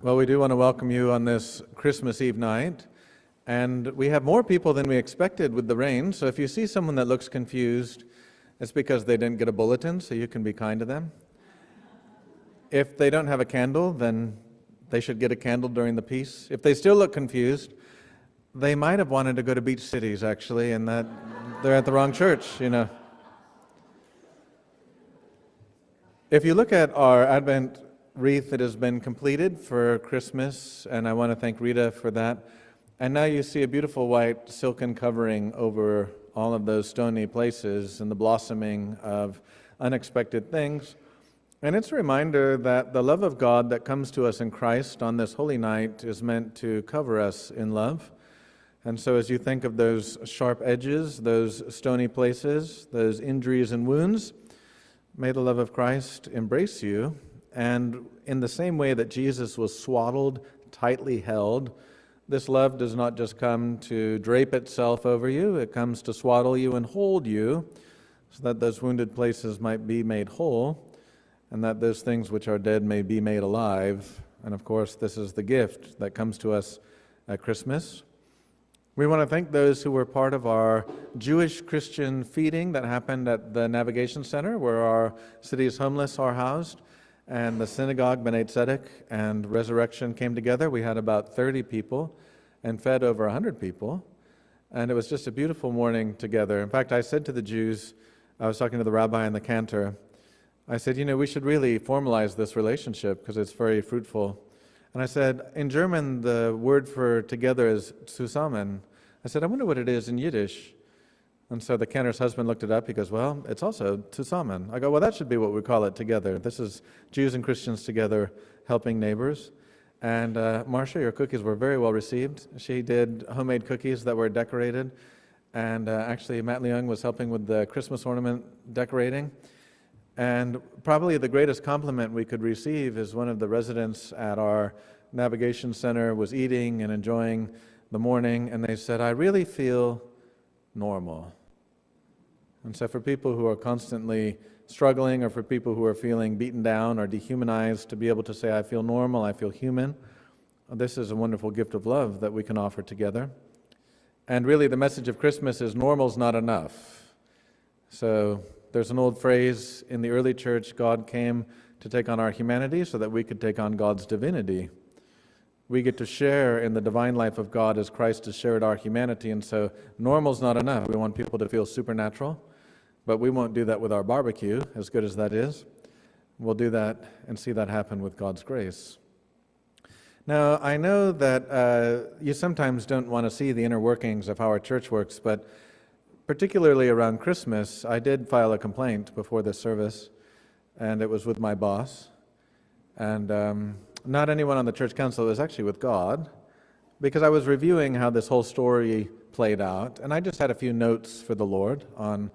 Well, we do want to welcome you on this Christmas Eve night. And we have more people than we expected with the rain. So if you see someone that looks confused, it's because they didn't get a bulletin, so you can be kind to them. If they don't have a candle, then they should get a candle during the peace. If they still look confused, they might have wanted to go to Beach Cities, actually, and that they're at the wrong church. If you look at our Advent wreath that has been completed for Christmas, and I want to thank Rita for that. And now you see a beautiful white silken covering over all of those stony places and the blossoming of unexpected things. And it's a reminder that the love of God that comes to us in Christ on this holy night is meant to cover us in love. And so as you think of those sharp edges, those stony places, those injuries and wounds, may the love of Christ embrace you. And in the same way that Jesus was swaddled, tightly held, this love does not just come to drape itself over you, it comes to swaddle you and hold you so that those wounded places might be made whole and that those things which are dead may be made alive. And of course, this is the gift that comes to us at Christmas. We want to thank those who were part of our Jewish Christian feeding that happened at the Navigation Center, where our city's homeless are housed, and the synagogue, B'nai Tzedek, and Resurrection came together. We had about 30 people and fed over 100 people, and it was just a beautiful morning together. In fact, I said to the Jews, I was talking to the rabbi and the cantor, I said, we should really formalize this relationship because it's very fruitful. And I said, in German, the word for together is zusammen. I said, I wonder what it is in Yiddish. And so the cantor's husband looked it up. He goes, well, it's also zusammen. I go, well, that should be what we call it, together. This is Jews and Christians together helping neighbors. And Marcia, your cookies were very well received. She did homemade cookies that were decorated. And actually, Matt Leung was helping with the Christmas ornament decorating. And probably the greatest compliment we could receive is one of the residents at our Navigation Center was eating and enjoying the morning, and they said, I really feel normal. And so for people who are constantly struggling, or for people who are feeling beaten down or dehumanized, to be able to say, I feel normal, I feel human, this is a wonderful gift of love that we can offer together. And really the message of Christmas is normal's not enough. So there's an old phrase in the early church, God came to take on our humanity so that we could take on God's divinity. We get to share in the divine life of God as Christ has shared our humanity, and so normal's not enough. We want people to feel supernatural, but we won't do that with our barbecue, as good as that is. We'll do that and see that happen with God's grace. Now, I know that you sometimes don't want to see the inner workings of how our church works, but particularly around Christmas, I did file a complaint before this service, and it was with my boss. And not anyone on the church council, it was actually with God, because I was reviewing how this whole story played out, and I just had a few notes for the Lord on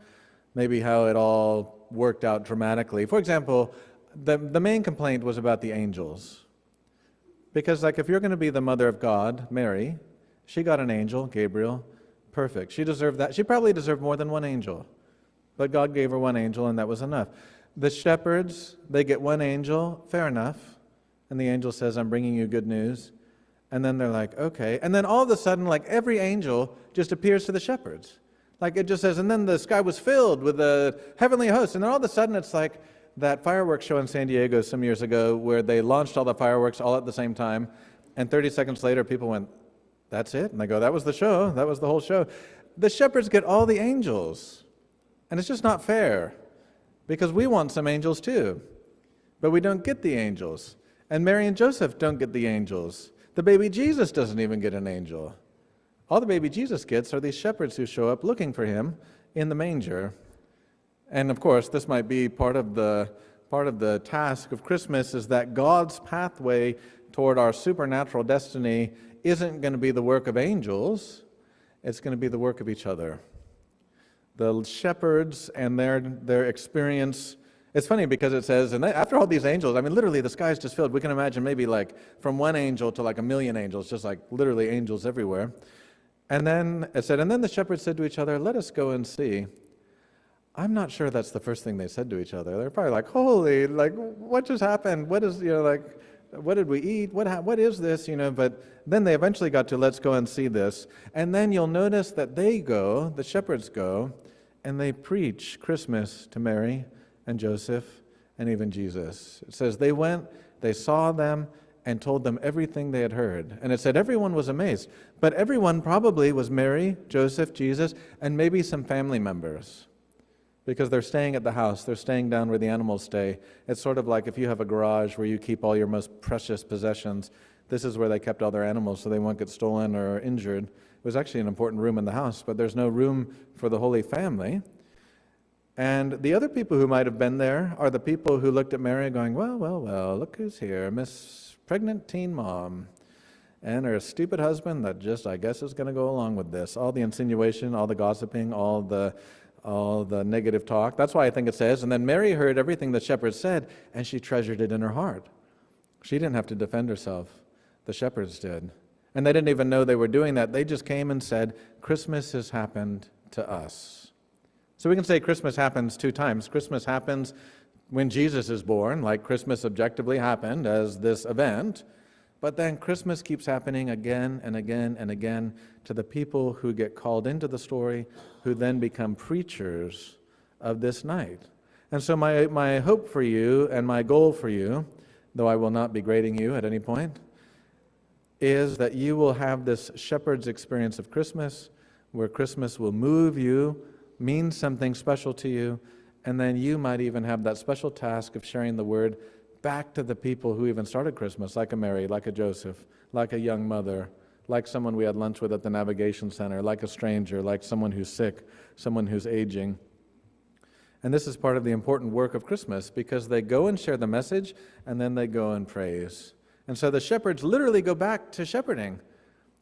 maybe how it all worked out dramatically. For example, the main complaint was about the angels. Because if you're going to be the mother of God, Mary, she got an angel, Gabriel, perfect. She deserved that. She probably deserved more than one angel, but God gave her one angel, and that was enough. The shepherds, they get one angel, fair enough. And the angel says, I'm bringing you good news. And then they're like, okay. And then all of a sudden, every angel just appears to the shepherds. It just says, and then the sky was filled with a heavenly host. And then all of a sudden, it's like that fireworks show in San Diego some years ago where they launched all the fireworks all at the same time. And 30 seconds later, people went, that's it? And they go, that was the show. That was the whole show. The shepherds get all the angels. And it's just not fair, because we want some angels too. But we don't get the angels. And Mary and Joseph don't get the angels. The baby Jesus doesn't even get an angel. All the baby Jesus gets are these shepherds who show up looking for him in the manger. And of course, this might be part of the task of Christmas, is that God's pathway toward our supernatural destiny isn't going to be the work of angels, it's going to be the work of each other. The shepherds and their experience. It's funny because it says, and after all these angels, literally the sky is just filled. We can imagine maybe from one angel to 1,000,000 angels, just literally angels everywhere. And then it said, and then the shepherds said to each other, let us go and see. I'm not sure that's the first thing they said to each other. They're probably holy, what just happened? What is, what did we eat? What is this? But then they eventually got to, let's go and see this. And then you'll notice that the shepherds go, and they preach Christmas to Mary and Joseph and even Jesus. It says they went, they saw them, and told them everything they had heard. And it said everyone was amazed. But everyone probably was Mary, Joseph, Jesus, and maybe some family members. Because they're staying at the house, they're staying down where the animals stay. It's sort of like if you have a garage where you keep all your most precious possessions, this is where they kept all their animals so they won't get stolen or injured. It was actually an important room in the house, but there's no room for the Holy Family. And the other people who might have been there are the people who looked at Mary going, well, look who's here, Miss Pregnant Teen Mom, and her stupid husband that just, I guess, is going to go along with this. All the insinuation, all the gossiping, all the negative talk. That's why I think it says, and then Mary heard everything the shepherds said, and she treasured it in her heart. She didn't have to defend herself. The shepherds did. And they didn't even know they were doing that. They just came and said, Christmas has happened to us. So we can say Christmas happens two times. Christmas happens when Jesus is born, like Christmas objectively happened as this event. But then Christmas keeps happening again and again and again to the people who get called into the story, who then become preachers of this night. And so my hope for you and my goal for you, though I will not be grading you at any point, is that you will have this shepherd's experience of Christmas, where Christmas will move you, mean something special to you, and then you might even have that special task of sharing the word back to the people who even started Christmas, like a Mary, like a Joseph, like a young mother, like someone we had lunch with at the Navigation Center, like a stranger, like someone who's sick, someone who's aging. And this is part of the important work of Christmas, because they go and share the message, and then they go and praise. And so the shepherds literally go back to shepherding.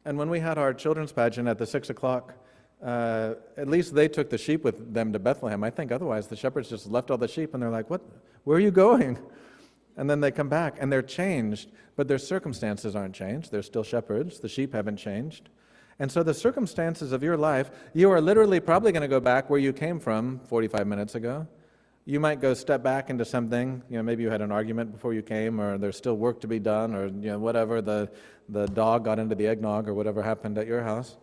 And when we had our children's pageant at the 6 o'clock, at least they took the sheep with them to Bethlehem. I think otherwise the shepherds just left all the sheep, and they're like, what? Where are you going? And then they come back, and they're changed, but their circumstances aren't changed. They're still shepherds. The sheep haven't changed. And so the circumstances of your life, you are literally probably going to go back where you came from 45 minutes ago. You might go step back into something. Maybe you had an argument before you came, or there's still work to be done, or whatever. The dog got into the eggnog, or whatever happened at your house.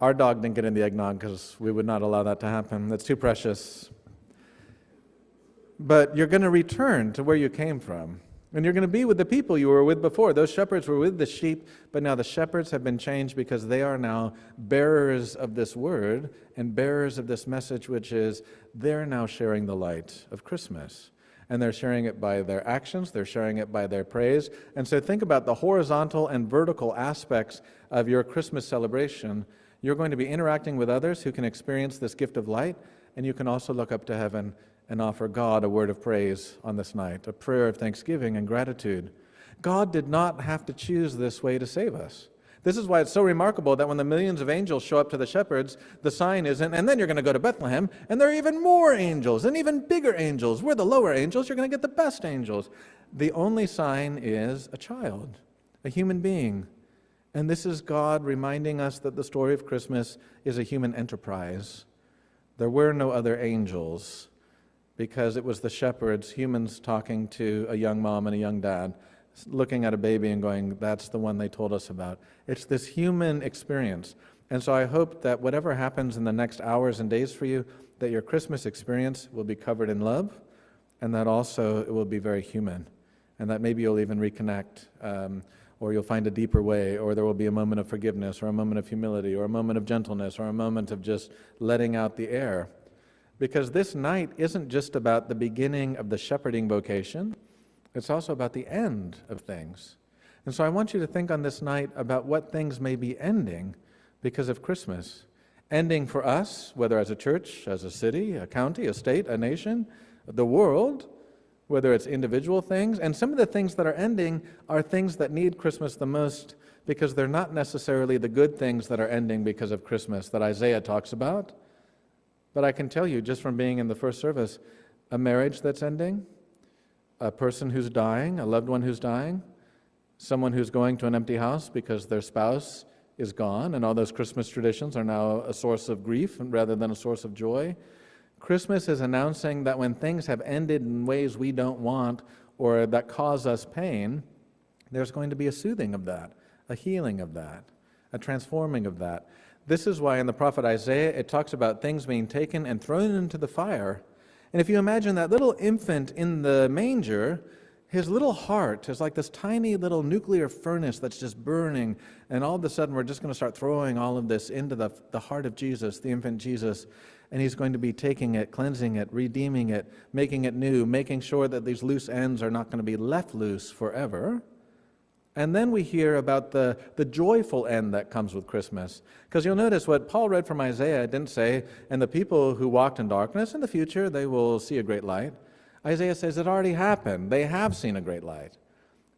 Our dog didn't get in the eggnog because we would not allow that to happen. That's too precious. But you're going to return to where you came from. And you're going to be with the people you were with before. Those shepherds were with the sheep, but now the shepherds have been changed because they are now bearers of this word and bearers of this message, which is they're now sharing the light of Christmas. And they're sharing it by their actions, they're sharing it by their praise. And so think about the horizontal and vertical aspects of your Christmas celebration. You're going to be interacting with others who can experience this gift of light, and you can also look up to heaven and offer God a word of praise on this night, a prayer of thanksgiving and gratitude. God did not have to choose this way to save us. This is why it's so remarkable that when the millions of angels show up to the shepherds, the sign isn't, and then you're going to go to Bethlehem, and there are even more angels, and even bigger angels. We're the lower angels, you're going to get the best angels. The only sign is a child, a human being. And this is God reminding us that the story of Christmas is a human enterprise. There were no other angels, because it was the shepherds, humans talking to a young mom and a young dad, looking at a baby and going, that's the one they told us about. It's this human experience. And so I hope that whatever happens in the next hours and days for you, that your Christmas experience will be covered in love, and that also it will be very human, and that maybe you'll even reconnect, or you'll find a deeper way, or there will be a moment of forgiveness, or a moment of humility, or a moment of gentleness, or a moment of just letting out the air. Because this night isn't just about the beginning of the shepherding vocation, it's also about the end of things. And so I want you to think on this night about what things may be ending because of Christmas. Ending for us, whether as a church, as a city, a county, a state, a nation, the world, whether it's individual things. And some of the things that are ending are things that need Christmas the most because they're not necessarily the good things that are ending because of Christmas that Isaiah talks about. But I can tell you, just from being in the first service, a marriage that's ending, a person who's dying, a loved one who's dying, someone who's going to an empty house because their spouse is gone, and all those Christmas traditions are now a source of grief rather than a source of joy. Christmas is announcing that when things have ended in ways we don't want or that cause us pain, There's going to be a soothing of that, a healing of that, a transforming of that. This is why in the prophet Isaiah it talks about things being taken and thrown into the fire. And if you imagine that little infant in the manger, his little heart is like this tiny little nuclear furnace that's just burning, and all of a sudden we're just going to start throwing all of this into the heart of Jesus, the infant Jesus, and he's going to be taking it, cleansing it, redeeming it, making it new, making sure that these loose ends are not going to be left loose forever. And then we hear about the joyful end that comes with Christmas. Because you'll notice what Paul read from Isaiah didn't say, and the people who walked in darkness, in the future they will see a great light. Isaiah says it already happened. They have seen a great light.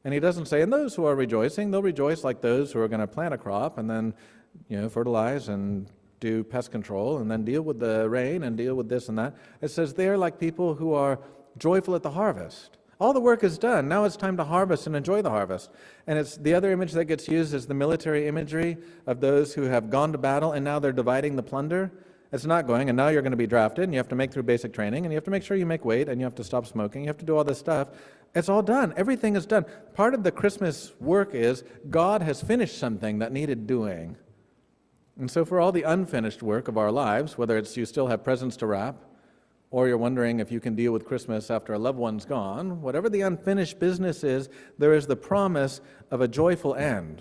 And he doesn't say, and those who are rejoicing, they'll rejoice like those who are going to plant a crop and then, fertilize and do pest control and then deal with the rain and deal with this and that. It says they're like people who are joyful at the harvest. All the work is done. Now it's time to harvest and enjoy the harvest. And it's the other image that gets used is the military imagery of those who have gone to battle and now they're dividing the plunder. It's not going, and now you're going to be drafted, and you have to make through basic training, and you have to make sure you make weight, and you have to stop smoking, you have to do all this stuff. It's all done. Everything is done. Part of the Christmas work is God has finished something that needed doing. And so for all the unfinished work of our lives, whether it's you still have presents to wrap, or you're wondering if you can deal with Christmas after a loved one's gone, whatever the unfinished business is, there is the promise of a joyful end.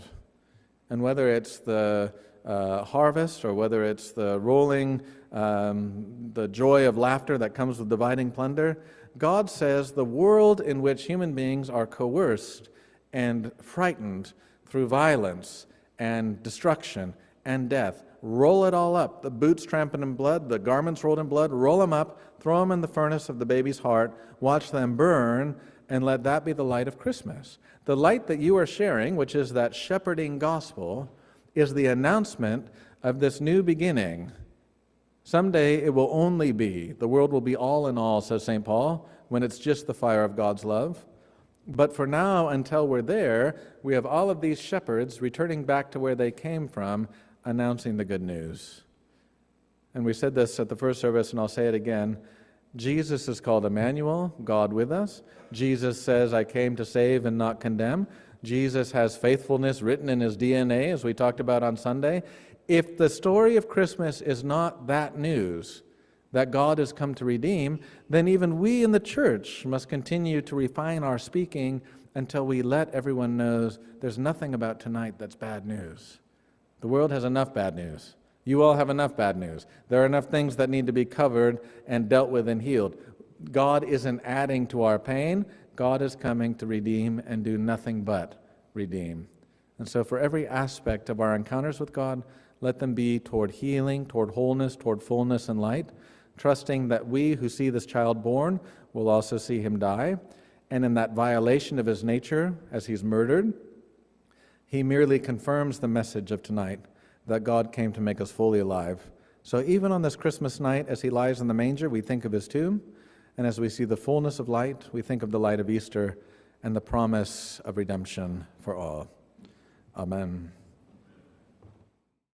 And whether it's the harvest or whether it's the rolling, the joy of laughter that comes with dividing plunder, God says the world in which human beings are coerced and frightened through violence and destruction and death, roll it all up. The boots trampled in blood, the garments rolled in blood, roll them up, throw them in the furnace of the baby's heart, watch them burn, and let that be the light of Christmas. The light that you are sharing, which is that shepherding gospel, is the announcement of this new beginning. Someday it will only be, the world will be all in all, says St. Paul, when it's just the fire of God's love. But for now, until we're there, we have all of these shepherds returning back to where they came from, announcing the good news. And we said this at the first service, and I'll say it again. Jesus is called Emmanuel, God with us. Jesus says, I came to save and not condemn. Jesus has faithfulness written in his DNA, as we talked about on Sunday. If the story of Christmas is not that news, that God has come to redeem, then even we in the church must continue to refine our speaking until we let everyone know there's nothing about tonight that's bad news. The world has enough bad news. You all have enough bad news. There are enough things that need to be covered and dealt with and healed. God isn't adding to our pain. God is coming to redeem and do nothing but redeem. And so for every aspect of our encounters with God, let them be toward healing, toward wholeness, toward fullness and light, trusting that we who see this child born will also see him die. And in that violation of his nature, as he's murdered, he merely confirms the message of tonight, that God came to make us fully alive. So even on this Christmas night, as he lies in the manger, we think of his tomb. And as we see the fullness of light, we think of the light of Easter and the promise of redemption for all. Amen.